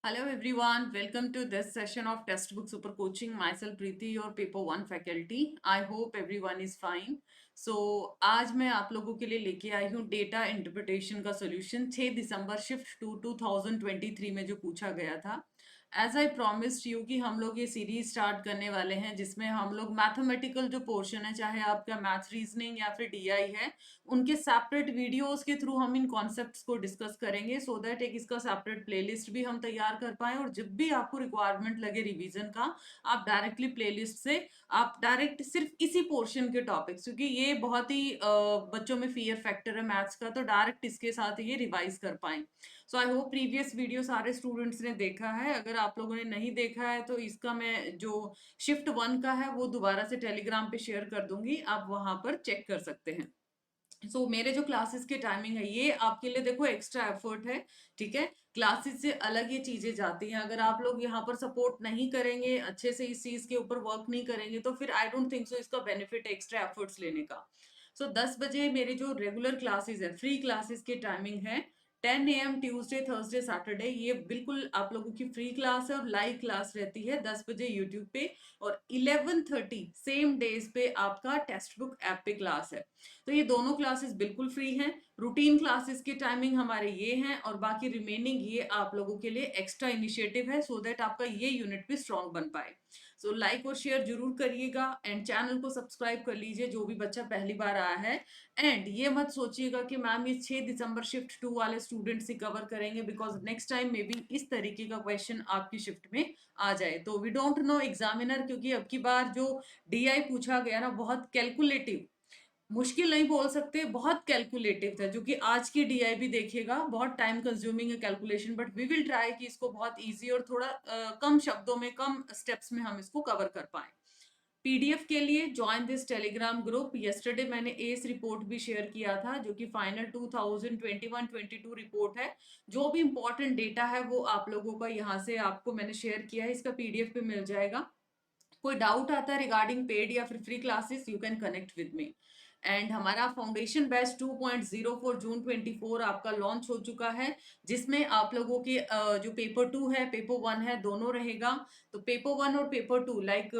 Hello everyone, welcome to this session of Textbook Super Coaching. Myself Preeti, your paper 1 faculty. I hope everyone is fine. So आज मैं आप लोगों के लिए लेके आई हूँ डेटा इंटरप्रिटेशन का सॉल्यूशन 6 दिसंबर शिफ्ट टू 2023 में जो पूछा गया था। एज आई प्रॉमिस्ड यू कि हम लोग ये सीरीज स्टार्ट करने वाले हैं जिसमें हम लोग मैथमेटिकल जो पोर्शन है, चाहे आपका मैथ रीजनिंग या फिर डीआई है, उनके सेपरेट वीडियोस के थ्रू हम इन कॉन्सेप्ट्स को डिस्कस करेंगे सो दैट एक इसका सेपरेट प्लेलिस्ट भी हम तैयार कर पाए और जब भी आपको रिक्वायरमेंट लगे रिवीजन का, आप डायरेक्टली प्लेलिस्ट से आप डायरेक्ट सिर्फ इसी पोर्शन के टॉपिक्स, क्योंकि ये बहुत ही बच्चों में फियर फैक्टर है मैथ्स का, तो डायरेक्ट इसके साथ ये रिवाइज कर पाए। सो आई होप प्रीवियस वीडियो सारे स्टूडेंट्स ने देखा है। अगर आप लोगों ने नहीं देखा है तो इसका मैं जो शिफ्ट 1 का है वो दोबारा से टेलीग्राम पे शेयर कर दूंगी, आप वहां पर चेक कर सकते हैं। मेरे जो क्लासेस के टाइमिंग है ये आपके लिए देखो एक्स्ट्रा एफर्ट है, ठीक है। क्लासेस से अलग ये चीजें जाती हैं। अगर आप लोग यहाँ पर सपोर्ट नहीं करेंगे, अच्छे से इस चीज के ऊपर वर्क नहीं करेंगे, तो फिर आई डोंट थिंक सो इसका बेनिफिट एक्स्ट्रा एफर्ट्स लेने का। 10 बजे मेरे जो रेगुलर क्लासेस है, फ्री क्लासेस की टाइमिंग है 10 AM ट्यूसडे थर्सडे सैटरडे। ये बिल्कुल आप लोगों की फ्री क्लास है और लाइव क्लास रहती है 10 बजे यूट्यूब पे, और 11:30 सेम डेज पे आपका टेक्स्ट बुक ऐप पे क्लास है। तो ये दोनों क्लासेस बिल्कुल फ्री हैं। रूटीन क्लासेस की टाइमिंग हमारे ये हैं और बाकी रिमेनिंग ये आप लोगों के लिए एक्स्ट्रा इनिशिएटिव है सो दैट आपका ये यूनिट भी स्ट्रांग बन पाए। लाइक और शेयर जरूर करिएगा एंड चैनल को सब्सक्राइब कर लीजिए जो भी बच्चा पहली बार आया है। एंड ये मत सोचिएगा कि मैम ये 6 दिसंबर शिफ्ट 2 वाले स्टूडेंट से कवर करेंगे, because next time may be इस तरीके का क्वेश्चन आपकी शिफ्ट में आ जाए। तो वी डोंट नो एग्जामिनर, क्योंकि अब की बार जो डीआई पूछा गया ना, बहुत कैलकुलेटिव, मुश्किल नहीं बोल सकते, बहुत कैलकुलेटिव था, जो कि आज की डीआई भी देखिएगा बहुत टाइम कंज्यूमिंग है calculation, but we will try कि इसको बहुत इजी और थोड़ा कम शब्दों में, कम स्टेप्स में हम इसको कवर कर पाए। पीडीएफ के लिए join this Telegram group. Yesterday मैंने एस रिपोर्ट भी शेयर किया था जो कि फाइनल 2021-22 रिपोर्ट है। जो भी इंपॉर्टेंट डेटा है वो आप लोगों का यहाँ से आपको मैंने शेयर किया है, इसका पीडीएफ पे मिल जाएगा। कोई डाउट आता है रिगार्डिंग पेड या फिर free classes, you can connect with me. And हमारा फाउंडेशन बैच 2.0 फॉर जून 24 आपका लॉन्च हो चुका है, जिसमें आप लोगों के जो पेपर 2 है, पेपर 1 है, दोनों रहेगा। तो पेपर 1 और paper 2 like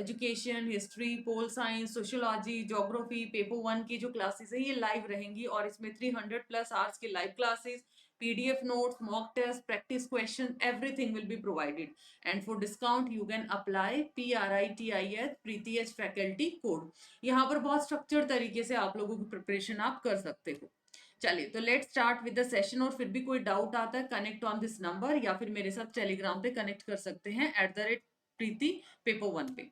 education, history, pol science, sociology, geography, paper 1 की जो क्लासेस है ये लाइव रहेंगी और इसमें 300 प्लस आवर्स की live classes, PDF notes, mock test, practice question, everything will be provided. And for discount you can apply PRITIS Preeti H faculty code. यहाँ पर बहुत स्ट्रक्चर्ड तरीके से आप लोगों की प्रिपरेशन आप कर सकते हो। चलिए तो let's start with the session, और फिर भी कोई डाउट आता है कनेक्ट ऑन दिस नंबर या फिर मेरे साथ टेलीग्राम पे कनेक्ट कर सकते हैं @प्रीति पेपर 1 पे।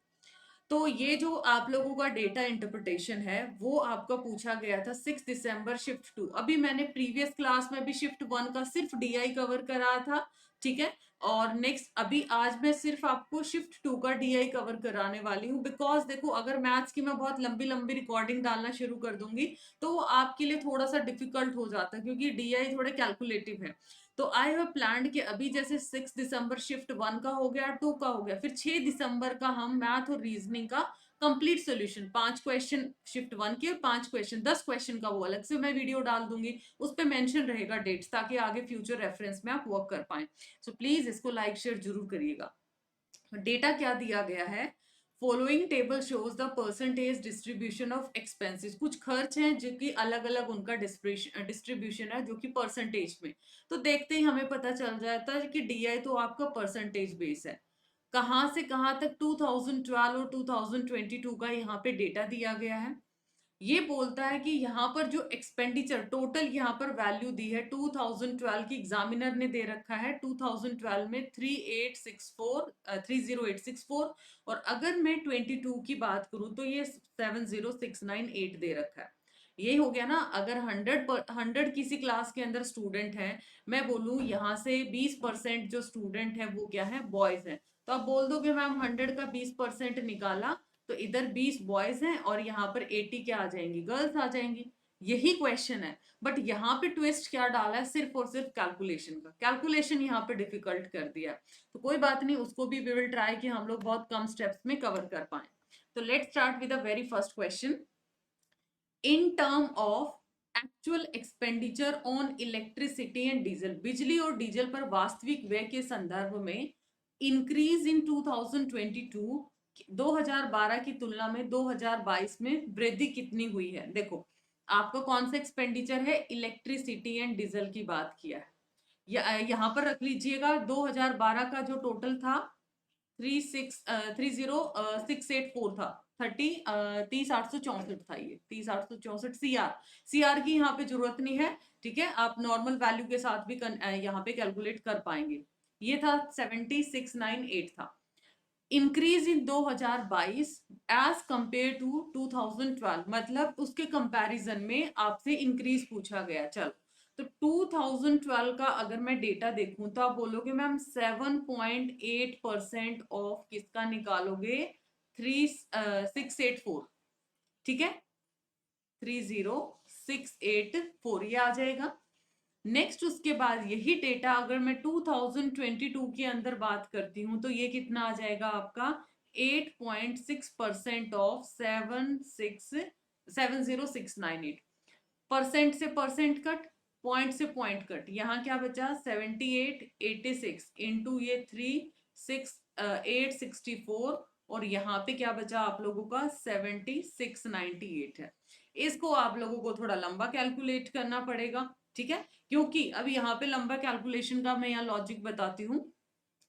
तो ये जो आप लोगों का डेटा इंटरप्रिटेशन है वो आपका पूछा गया था 6 दिसंबर शिफ्ट 2। अभी मैंने प्रीवियस क्लास में भी शिफ्ट 1 का सिर्फ डीआई कवर करा था, ठीक है। और नेक्स्ट अभी आज मैं सिर्फ आपको शिफ्ट 2 का डीआई कवर कराने वाली हूँ, बिकॉज देखो अगर मैथ्स की मैं बहुत लंबी लंबी रिकॉर्डिंग डालना शुरू कर दूंगी तो वो आपके लिए थोड़ा सा डिफिकल्ट हो जाता है, क्योंकि डीआई थोड़े कैलकुलेटिव है। तो आई हैव प्लान्ड कि अभी जैसे 6 दिसंबर शिफ्ट 1 का हो गया, 2 का हो गया, फिर 6 दिसंबर का हम मैथ और रीजनिंग का कंप्लीट सॉल्यूशन, 5 क्वेश्चन शिफ्ट 1 के और 5 क्वेश्चन 10 क्वेश्चन का वो अलग से मैं वीडियो डाल दूंगी, उस पर मेंशन रहेगा डेट्स, ताकि आगे फ्यूचर रेफरेंस में आप वर्क कर पाए। प्लीज इसको लाइक शेयर जरूर करिएगा। डेटा क्या दिया गया है, following table shows the percentage distribution of expenses. कुछ खर्च हैं जो कि अलग अलग उनका डिस्ट्रीब्यूशन है जो कि परसेंटेज में। तो देखते ही हमें पता चल जाता है कि डीआई तो आपका परसेंटेज बेस है। कहां से कहां तक 2012 और 2022 का यहाँ पे डेटा दिया गया है। ये बोलता है कि यहाँ पर जो एक्सपेंडिचर टोटल यहाँ पर वैल्यू दी है 2012 की, एग्जामिनर ने दे रखा है 2012 में 30864 और अगर मैं 22 की बात करूं तो ये 70698 दे रखा है। ये हो गया ना, अगर 100 किसी क्लास के अंदर स्टूडेंट है, मैं बोलूं यहाँ से 20% जो स्टूडेंट है वो क्या है, बॉयज है, तो आप बोल दोगे मैम 100 का 20% निकाला तो इधर 20 बॉयज हैं और यहाँ पर 80 क्या आ जाएंगी, गर्ल्स आ जाएंगी। यही क्वेश्चन है, बट यहाँ पे ट्विस्ट क्या डाला है, सिर्फ और सिर्फ कैलकुलेशन का, कैलकुलेशन यहाँ पे डिफिकल्ट कर दिया। तो कोई बात नहीं, उसको भी वी विल ट्राई कि हम लोग बहुत कम स्टेप्स में कवर कर पाए। तो let's start with the very first question. In term of actual expenditure on electricity and diesel, बिजली और डीजल पर वास्तविक व्यय के संदर्भ में इंक्रीज इन 2022, 2012 की तुलना में 2022 में वृद्धि कितनी हुई है। देखो आपका कौन सा एक्सपेंडिचर है, इलेक्ट्रिसिटी एंड डीजल की बात किया है। यहाँ पर रख लीजिएगा 2012 का जो टोटल था 30,684 था, 30,864 था, ये 30,864 सीआर की यहाँ पे जरूरत नहीं है, ठीक है, आप नॉर्मल वैल्यू के साथ भी यहाँ पे कैलकुलेट कर पाएंगे। ये था 7698 था। Increase in 2022 as compare to 2012, मतलब उसके कंपैरिजन में आपसे इंक्रीज पूछा गया। चलो तो 2012 का अगर मैं डेटा देखूं तो आप बोलोगे मैम 7.8% ऑफ किसका निकालोगे, 3684, ठीक है, 30684 ये आ जाएगा। नेक्स्ट उसके बाद यही डेटा अगर मैं 2022 के अंदर बात करती हूं तो ये कितना आ जाएगा आपका 8.6% ऑफ 70698। परसेंट से परसेंट कट, पॉइंट से पॉइंट कट, यहाँ क्या बचा 7886 इंटू ये 864 और यहाँ पे क्या बचा आप लोगों का 7698 है। इसको आप लोगों को थोड़ा लंबा कैलकुलेट करना पड़ेगा, ठीक है, क्योंकि अब यहाँ पे लंबा कैलकुलेशन का मैं यहाँ लॉजिक बताती हूँ।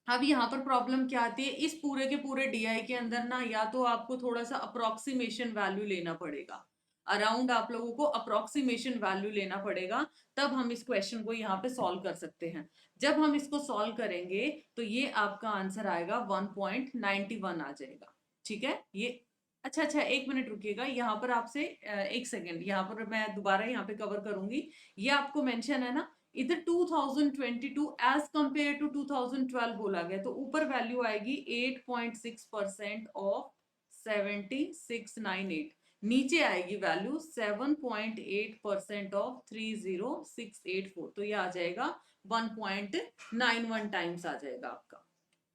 अब यहाँ पर प्रॉब्लम क्या आती है, इस पूरे के पूरे डीआई के अंदर ना या तो आपको थोड़ा सा अप्रोक्सीमेशन वैल्यू लेना पड़ेगा, अराउंड आप लोगों को अप्रोक्सीमेशन वैल्यू लेना पड़ेगा, तब हम इस क्वेश्चन को यहाँ पे सॉल्व कर सकते हैं। जब हम इसको सॉल्व करेंगे तो ये आपका आंसर आएगा 1.91 आ जाएगा, ठीक है। ये अच्छा, एक मिनट रुकिएगा, यहाँ पर आपसे एक सेकेंड, यहाँ पर मैं दोबारा यहाँ पे कवर करूंगी। ये आपको मेंशन है ना, इधर 2022 एज कंपेयर टू 2012 बोला गया, तो ऊपर वैल्यू आएगी 8.6% ऑफ 7698, नीचे आएगी वैल्यू 7.8% ऑफ 30684, तो ये आ जाएगा 1.91 टाइम्स आ जाएगा आपका,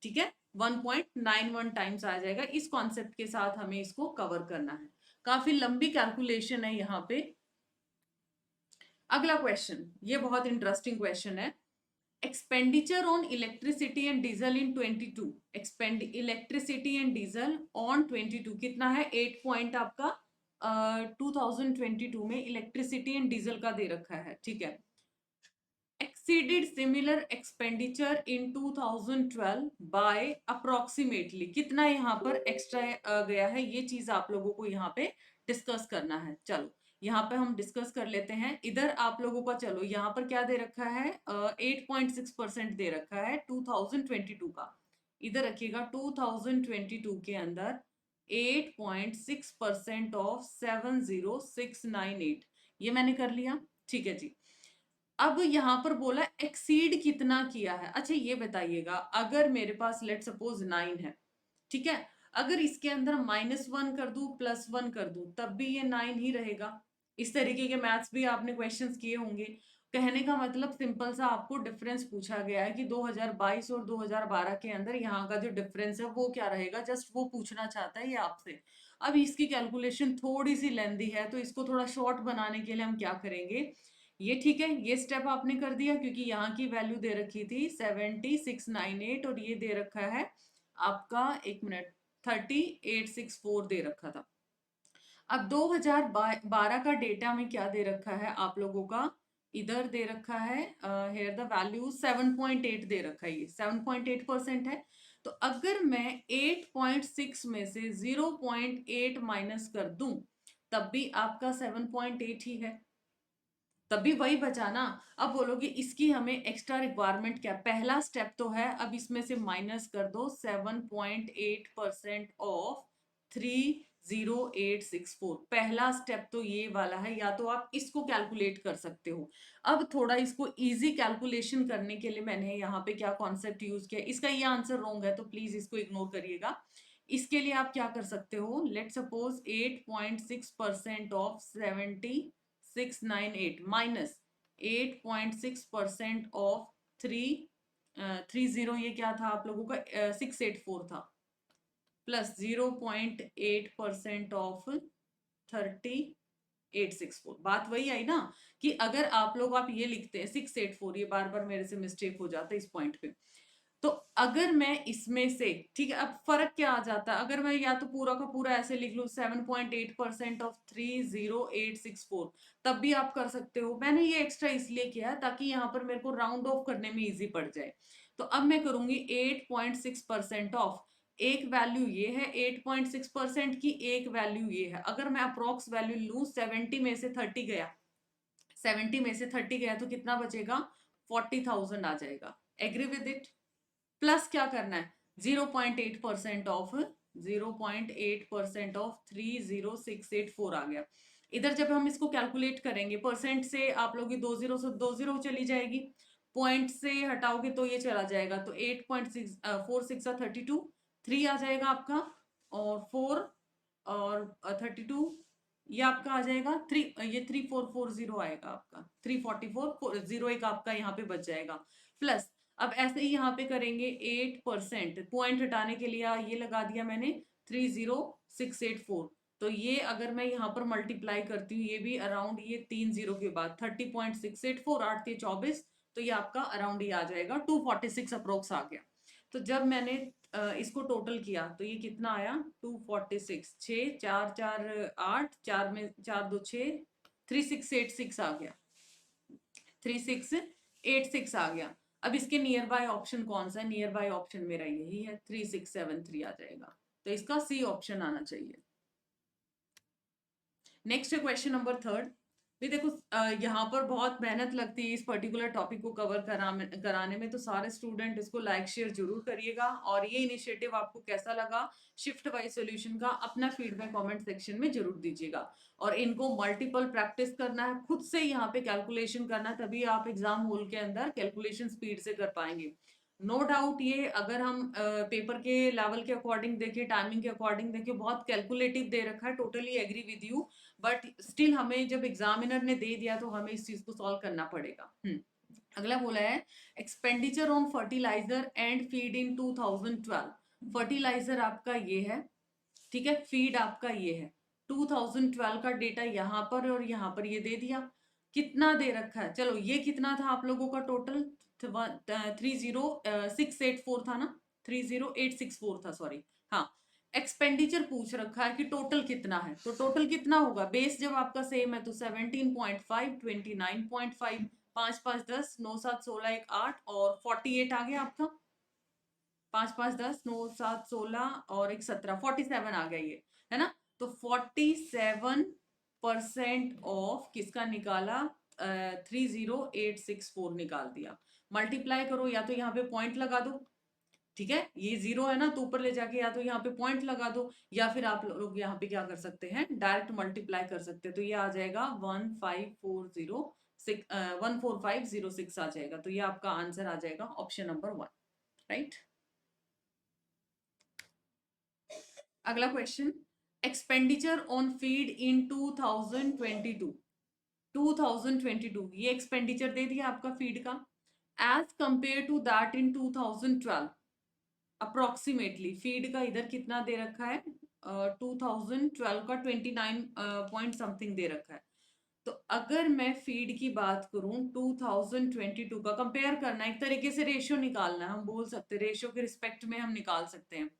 ठीक है, 1.91 टाइम्स आ जाएगा। इस कॉन्सेप्ट के साथ हमें इसको कवर करना है, काफी लंबी कैलकुलेशन है यहाँ पे। अगला क्वेश्चन, ये बहुत इंटरेस्टिंग क्वेश्चन है। Expenditure on electricity and diesel in 22, expand electricity and diesel on 22 कितना है, 8 पॉइंट आपका 2022 में इलेक्ट्रिसिटी एंड डीजल का दे रखा है, ठीक है। Exceeded similar expenditure in 2012 by approximately, कितना यहाँ पर एक्स्ट्रा गया है, ये चीज आप लोगों को यहाँ पे डिस्कस करना है। चलो यहाँ पे हम डिस्कस कर लेते हैं। इधर आप लोगों का चलो यहाँ पर क्या दे रखा है, 8.6% दे रखा है 2022 का। इधर रखिएगा 2022 के अंदर 8.6% ऑफ 70698, ये मैंने कर लिया, ठीक है जी। अब यहाँ पर बोला एक्सीड कितना किया है। अच्छा ये बताइएगा, अगर मेरे पास लेट सपोज 9 है, ठीक है, अगर इसके अंदर -1 कर दूं +1 कर दूं तब भी ये 9 ही रहेगा। इस तरीके के मैथ्स भी आपने क्वेश्चंस किए होंगे। कहने का मतलब सिंपल सा आपको डिफरेंस पूछा गया है कि 2022 और 2012 के अंदर यहाँ का जो डिफरेंस है वो क्या रहेगा, जस्ट वो पूछना चाहता है ये आपसे। अब इसकी कैलकुलेशन थोड़ी सी लेंदी है, तो इसको थोड़ा शॉर्ट बनाने के लिए हम क्या करेंगे, ये ठीक है, ये स्टेप आपने कर दिया क्योंकि यहाँ की वैल्यू दे रखी थी 7698 और ये दे रखा है आपका, एक मिनट, 3864 दे रखा था। अब 2012 का डेटा में क्या दे रखा है आप लोगों का, इधर दे रखा है हेयर द वैल्यू 7.8 दे रखा है, ये 7.8% है। तो अगर मैं 8.6 में से 0.8 माइनस कर दूं तब भी आपका 7.8 ही है, तभी वही बचा ना। अब बोलोगे इसकी हमें एक्स्ट्रा रिक्वायरमेंट क्या, पहला स्टेप तो है, अब इसमें से माइनस कर दो 7.8% ऑफ 30864, पहला स्टेप तो ये वाला है, या तो आप इसको कैलकुलेट कर सकते हो। अब थोड़ा इसको इजी कैलकुलेशन करने के लिए मैंने यहाँ पे क्या कॉन्सेप्ट यूज किया, इसका ये आंसर रॉन्ग है तो प्लीज इसको इग्नोर करिएगा। इसके लिए आप क्या कर सकते हो, let suppose 8.6% of 7698 minus 8.6% of 330, ये क्या था आप लोगों का 684 था, प्लस 0.8% ऑफ 30 864। बात वही आई ना कि अगर आप लोग आप ये लिखते हैं 684, ये बार बार मेरे से मिस्टेक हो जाता है इस पॉइंट पे। तो अगर मैं इसमें से, ठीक है, अब फर्क क्या आ जाता है, अगर मैं या तो पूरा का पूरा ऐसे लिख लूं 7.8% ऑफ 30864, तब भी आप कर सकते हो। मैंने ये एक्स्ट्रा इसलिए किया ताकि यहाँ पर मेरे को राउंड ऑफ करने में इजी पड़ जाए। तो अब मैं करूंगी 8.6% ऑफ, एक वैल्यू ये है 8.6% की, एक वैल्यू ये है। अगर मैं अप्रोक्स वैल्यू लूं 70 में से 30 गया, 70 में से 30 गया तो कितना बचेगा, 40,000 आ जाएगा। Agree with it? प्लस क्या करना है, 0.8% ऑफ 0.8% ऑफ 30684 आ गया। इधर जब हम इसको कैलकुलेट करेंगे, परसेंट से आप लोग 20 से 20 चली जाएगी, पॉइंट से हटाओगे तो ये चला जाएगा, तो 8.46 3 आ जाएगा आपका, और 4 और 32, ये आपका आ जाएगा 3, ये 3440 आएगा आपका, 344 0 एक आपका यहाँ पे बच जाएगा। प्लस अब ऐसे ही यहाँ पे करेंगे 8%, पॉइंट हटाने के लिए ये लगा दिया मैंने 30684। तो ये अगर मैं यहाँ पर मल्टीप्लाई करती हूँ, ये भी अराउंड ये 3 0 के बाद 30.684, 8 24, तो ये आपका अराउंड ही आ जाएगा 246 अप्रोक्स आ गया। तो जब मैंने इसको टोटल किया तो ये कितना आया, 246, 6 4 4 8, 4 में 4 2 6, 3686 आ गया, 3686 आ गया। अब इसके नियर बाय ऑप्शन कौन सा है, नियर बाय ऑप्शन मेरा यही है, 3673 आ जाएगा। तो इसका सी ऑप्शन आना चाहिए। नेक्स्ट है क्वेश्चन नंबर 3। भी देखो यहाँ पर बहुत मेहनत लगती है इस पर्टिकुलर टॉपिक को कवर कराने में, तो सारे स्टूडेंट इसको लाइक शेयर जरूर करिएगा। और ये इनिशिएटिव आपको कैसा लगा, शिफ्ट वाइज सॉल्यूशन का, अपना फीडबैक कमेंट सेक्शन में जरूर दीजिएगा। और इनको मल्टीपल प्रैक्टिस करना है, खुद से यहाँ पे कैलकुलेशन करना है, तभी आप एग्जाम हॉल के अंदर कैलकुलेशन स्पीड से कर पाएंगे। नो डाउट ये अगर हम पेपर के लेवल के अकॉर्डिंग देखें, टाइमिंग के अकॉर्डिंग देखें, बहुत कैलकुलेटिव दे रखा है, totally agree with you. But still हमें जब एग्जामिनर ने दे दिया तो हमें इस चीज को सॉल्व करना पड़ेगा। अगला बोला है expenditure on fertiliser and feed in 2012। Fertiliser आपका ये है, ठीक है, फीड आपका ये है। 2012 का डेटा यहाँ पर और यहाँ पर ये दे दिया, कितना दे रखा है। चलो ये कितना था आप लोगों का टोटल, 30684 था ना, 30864 था, सॉरी। हाँ, एक्सपेंडिचर पूछ रखा है कि टोटल कितना है, तो टोटल कितना होगा, बेस जब आपका सेम है तो 17.5, 29.5, 5 5 10, 9 7 16 1 8 और 48 आ गया आपका, 5 5 10 9 7 16 और 1 17, 47 आ गया ये, है ना। तो 47% ऑफ किसका निकाला, 30864 निकाल दिया। मल्टीप्लाई करो, या तो यहाँ पे पॉइंट लगा दो, ठीक है, ये 0 है ना, तो ऊपर ले जाके या तो यहाँ पे पॉइंट लगा दो, या फिर आप लोग यहाँ पे क्या कर सकते हैं, डायरेक्ट मल्टीप्लाई कर सकते हैं। तो ये आ जाएगा 14506 आ जाएगा। तो ये आपका आंसर आ जाएगा ऑप्शन नंबर 1, राइट। अगला question, expenditure on feed in 2022। 2022 ये एक्सपेंडिचर दे दिया आपका फीड का, as compare to that in 2012। Approximately feed का इधर कितना दे रखा है, 2012 का 29 पॉइंट समथिंग दे रखा है। तो अगर मैं फीड की बात करूं 2022 का कंपेयर करना, एक तरीके से रेशियो निकालना है, हम बोल सकते हैं रेशियो के रिस्पेक्ट में हम निकाल सकते हैं।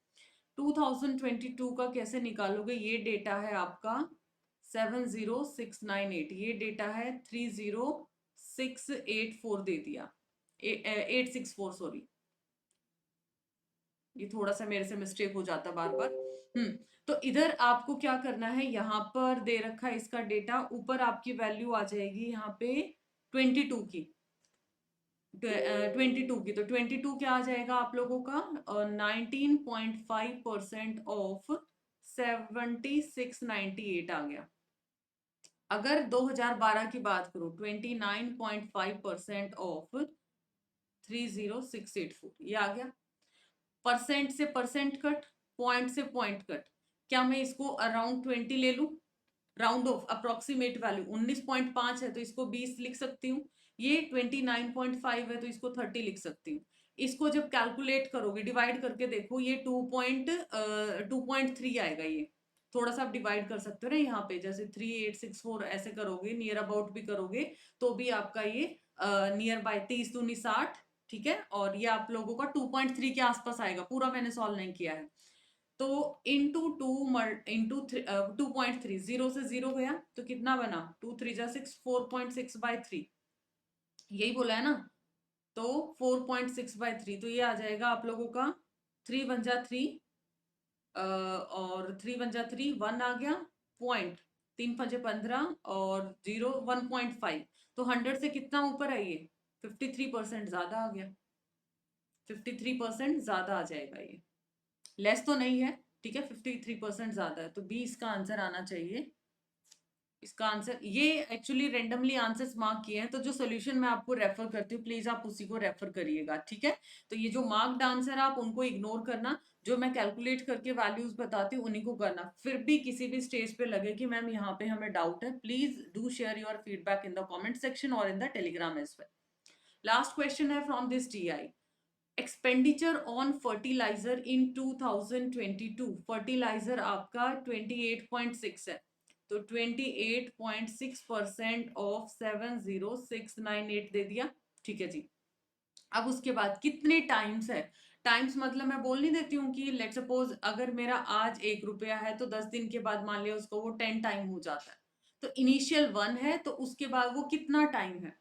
2022 का कैसे निकालोगे, ये डेटा है आपका 70698, ये डेटा है 30684 दे दिया, 864, सॉरी, ये थोड़ा सा मेरे से मिस्टेक हो जाता बार बार। तो इधर आपको क्या करना है, यहाँ पर दे रखा है इसका डेटा, ऊपर आपकी वैल्यू आ जाएगी यहाँ पे 22 की, 22 की। तो 22 क्या आ जाएगा आप लोगों का, 19.5% ऑफ 7698 आ गया। अगर 2012 की बात करूं 29.5% ऑफ 30684, ये आ गया। परसेंट से परसेंट कट, पॉइंट से पॉइंट कट, क्या मैं इसको अराउंड 20 ले लूं, राउंड ऑफ अप्रोक्सीमेट वैल्यू 19.5 है तो इसको 20 लिख सकती हूँ, ये 29.5 है तो इसको 30 लिख सकती हूँ। इसको जब कैलकुलेट करोगे, डिवाइड करके देखो, ये 2.3 आएगा ये, थोड़ा सा आप डिवाइड कर सकते हो ना यहाँ पे, जैसे 3864 ऐसे करोगे, नियर अबाउट भी करोगे तो भी आपका ये नियर बाय 30 दूनी 60, ठीक है। और ये आप लोगों का 2.3 के आसपास आएगा, पूरा मैंने सॉल्व नहीं किया है। तो इंटू टू इंटू 2.3, 0 से 0 गया तो कितना बना, 2 3 जा 6, 4.6/3, यही बोला है ना। तो 4.6/3, तो ये आ जाएगा आप लोगों का 3 1 जा 3, और 3 1 जा 3, 1 आ गया पॉइंट, 3 5 15 और 0 1.5, तो 100 से कितना ऊपर है ये, 53% ज्यादा आ गया, 53% ज्यादा आ जाएगा ये, लेस तो नहीं है, ठीक है, 53% ज्यादा है, तो बी इसका आंसर आना चाहिए। इसका आंसर, ये एक्चुअली रेंडमली आंसर्स मार्क किए हैं, तो जो सोल्यूशन मैं आपको रेफर करती हूँ प्लीज आप उसी को रेफर करिएगा, ठीक है। तो ये जो मार्क्ड आंसर आप उनको इग्नोर करना, जो मैं कैलकुलेट करके वैल्यूज बताती हूँ उन्हीं को करना। फिर भी किसी भी स्टेज पे लगे कि मैम यहाँ पे हमें डाउट है, please do share your feedback in the comment section और in the Telegram as well. Last question है from this TI, expenditure on fertiliser in 2022, fertiliser आपका 28.6 है, तो 28.6% ऑफ 70698 दे दिया, ठीक है जी। अब उसके बाद कितने टाइम्स है, टाइम्स मतलब मैं बोल नहीं देती हूँ कि लेट सपोज अगर मेरा आज 1 रुपया है तो 10 दिन के बाद मान लिया उसको वो 10 टाइम हो जाता है, तो इनिशियल 1 है तो उसके बाद वो कितना टाइम है,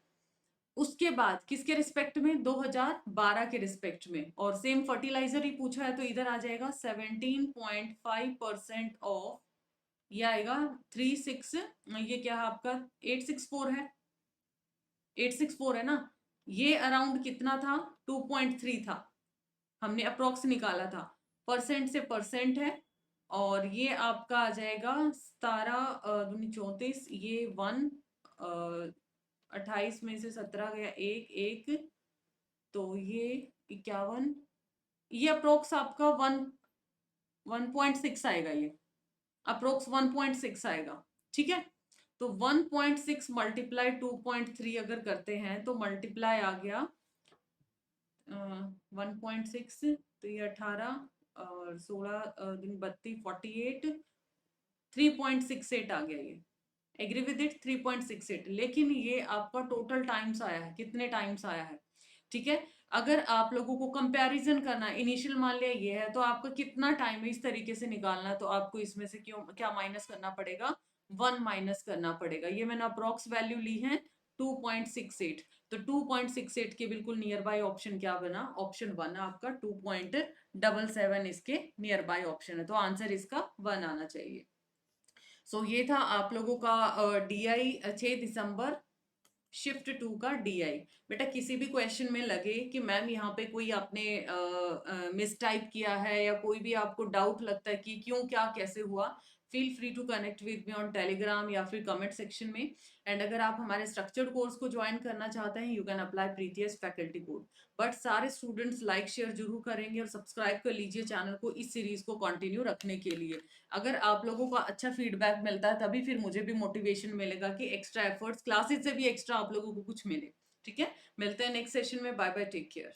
उसके बाद किसके रिस्पेक्ट में, 2012 के रिस्पेक्ट में, और सेम फर्टिलाइजर ही पूछा है तो इधर आ जाएगा 17.5% ऑफ, ये आएगा 36, ये क्या है आपका 864 है, 864 है ना, ये अराउंड कितना था, 2.3 था, हमने अप्रोक्स निकाला था, परसेंट से परसेंट है, और ये आपका आ जाएगा 17 ये 1, 28 में से 17 गया, एक एक, तो ये 51, ये अप्रोक्स आपका 1.6 आएगा, ये अप्रोक्स 1.6 आएगा, ठीक है। तो 1.6 मल्टीप्लाई 2.3 अगर करते हैं तो मल्टीप्लाई आ गया 1.6, तो ये 18 और 16 32 48, 3.68 आ गया ये, एग्री विद इट 3.68, लेकिन ये आपका टोटल टाइम्स आया है, कितने टाइम्स आया है, ठीक है। अगर आप लोगों को कंपैरिजन करना है, इनिशियल मान लिया ये है तो आपका कितना टाइम है इस तरीके से निकालना, तो आपको इसमें से क्यों क्या माइनस करना पड़ेगा, 1 माइनस करना पड़ेगा, ये मैंने अप्रोक्स वैल्यू ली है 2.68, तो 2.68 के बिल्कुल नियर बाय ऑप्शन क्या बना, ऑप्शन 1 आपका 2.77 इसके नियर बाय ऑप्शन है, तो आंसर इसका 1 आना चाहिए। सो ये था आप लोगों का DI 6 दिसंबर शिफ्ट 2 का DI। बेटा किसी भी क्वेश्चन में लगे कि मैम यहाँ पे कोई आपने मिस टाइप किया है या कोई भी आपको डाउट लगता है कि क्यों क्या कैसे हुआ, feel free to connect with me on Telegram या फिर कमेंट सेक्शन में। एंड अगर आप हमारे स्ट्रक्चर्ड कोर्स को ज्वाइन करना चाहते हैं, यू कैन अप्लाई प्रीतियस फैकल्टी कोड। बट सारे स्टूडेंट्स लाइक शेयर जरूर करेंगे और सब्सक्राइब कर लीजिए चैनल को इस सीरीज को कंटिन्यू रखने के लिए। अगर आप लोगों का अच्छा फीडबैक मिलता है तभी फिर मुझे भी मोटिवेशन मिलेगा कि एक्स्ट्रा एफर्ट्स क्लासेस से भी एक्स्ट्रा आप लोगों को कुछ मिले, ठीक है। मिलते हैं नेक्स्ट सेशन में, बाय बाय, टेक केयर।